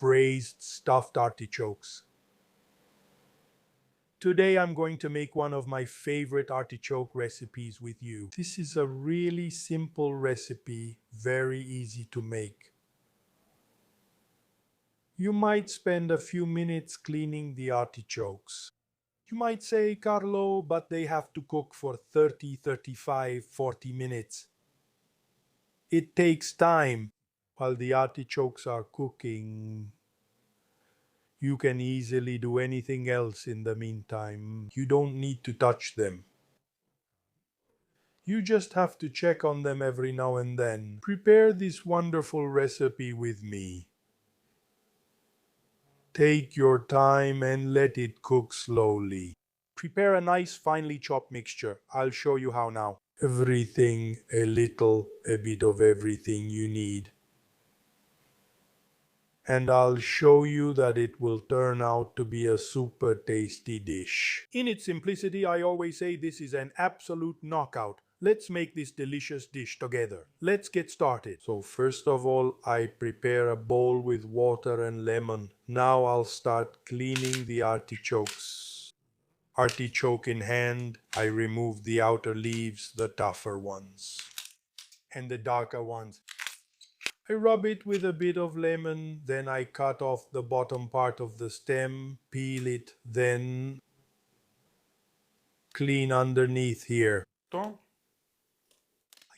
braised stuffed artichokes. Today I'm going to make one of my favorite artichoke recipes with you. This is a really simple recipe, very easy to make. You might spend a few minutes cleaning the artichokes. You might say, Carlo, but they have to cook for 30, 35, 40 minutes. It takes time while the artichokes are cooking. You can easily do anything else in the meantime. You don't need to touch them. You just have to check on them every now and then. Prepare this wonderful recipe with me. Take your time and let it cook slowly. Prepare a nice finely chopped mixture. I'll show you how now. Everything, a little, a bit of everything you need. And I'll show you that it will turn out to be a super tasty dish. In its simplicity, I always say this is an absolute knockout. Let's make this delicious dish together. Let's get started. So first of all, I prepare a bowl with water and lemon. Now I'll start cleaning the artichokes. Artichoke in hand, I remove the outer leaves, the tougher ones, and the darker ones. I rub it with a bit of lemon, then I cut off the bottom part of the stem, peel it, then clean underneath here. I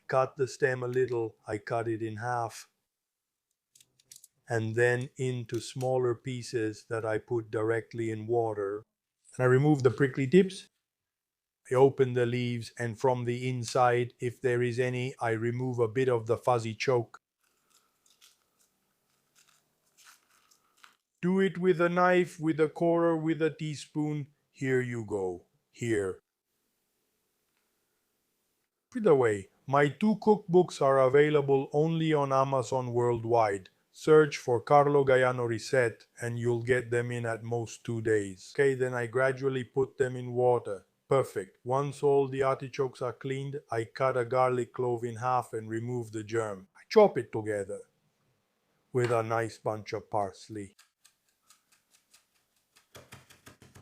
cut the stem a little, I cut it in half, and then into smaller pieces that I put directly in water. And I remove the prickly tips. I open the leaves, and from the inside, if there is any, I remove a bit of the fuzzy choke. Do it with a knife, with a quarter, with a teaspoon. Here you go. Here. By the way, my two cookbooks are available only on Amazon worldwide. Search for Carlo Gaiano Reset and you'll get them in at most 2 days. Okay, then I gradually put them in water. Perfect. Once all the artichokes are cleaned, I cut a garlic clove in half and remove the germ. I chop it together with a nice bunch of parsley.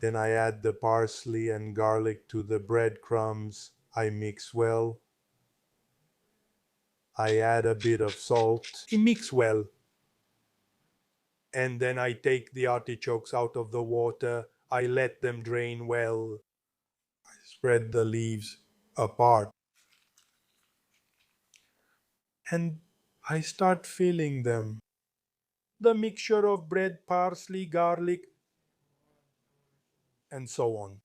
Then I add the parsley and garlic to the breadcrumbs. I mix well. I add a bit of salt. I mix well. And then I take the artichokes out of the water. I let them drain well. I spread the leaves apart. And I start filling them. The mixture of bread, parsley, garlic, and so on.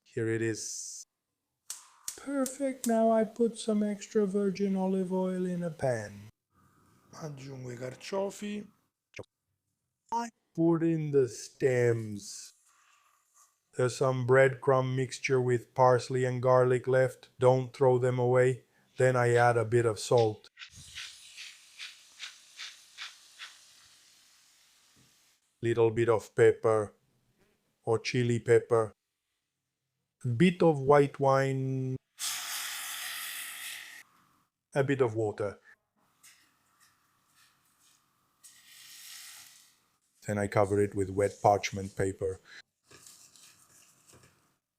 Here it is. Perfect. Now I put some extra virgin olive oil in a pan. Aggiungo I carciofi. I put in the stems. There's some breadcrumb mixture with parsley and garlic left. Don't throw them away. Then I add a bit of salt. Little bit of pepper or chili pepper. A bit of white wine. A bit of water. Then I cover it with wet parchment paper.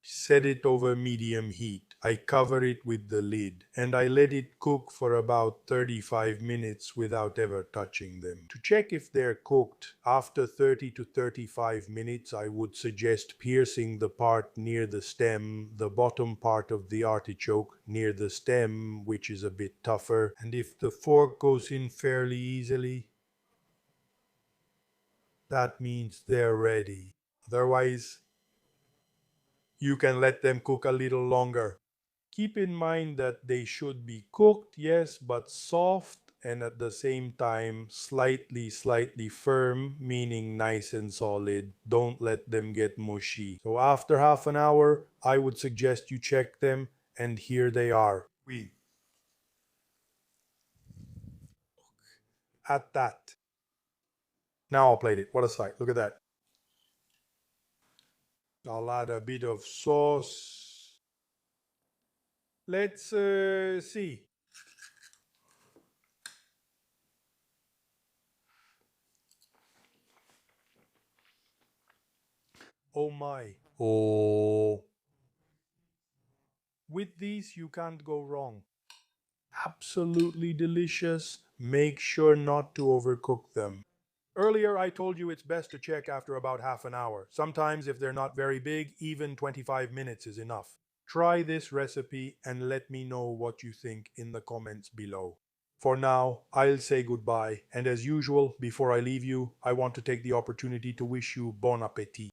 Set it over medium heat. I cover it with the lid and I let it cook for about 35 minutes without ever touching them. To check if they're cooked, after 30 to 35 minutes I would suggest piercing the part near the stem, the bottom part of the artichoke near the stem, which is a bit tougher, and if the fork goes in fairly easily, that means they're ready. Otherwise, you can let them cook a little longer. Keep in mind that they should be cooked, yes, but soft and at the same time slightly firm, meaning nice and solid. Don't let them get mushy. So after half an hour, I would suggest you check them, and here they are. At that. Now I'll plate it. What a sight. Look at that. I'll add a bit of sauce. Let's see. Oh my. Oh. With these, you can't go wrong. Absolutely delicious. Make sure not to overcook them. Earlier, I told you it's best to check after about half an hour. Sometimes, if they're not very big, even 25 minutes is enough. Try this recipe and let me know what you think in the comments below. For now, I'll say goodbye, and as usual, before I leave you, I want to take the opportunity to wish you bon appetit.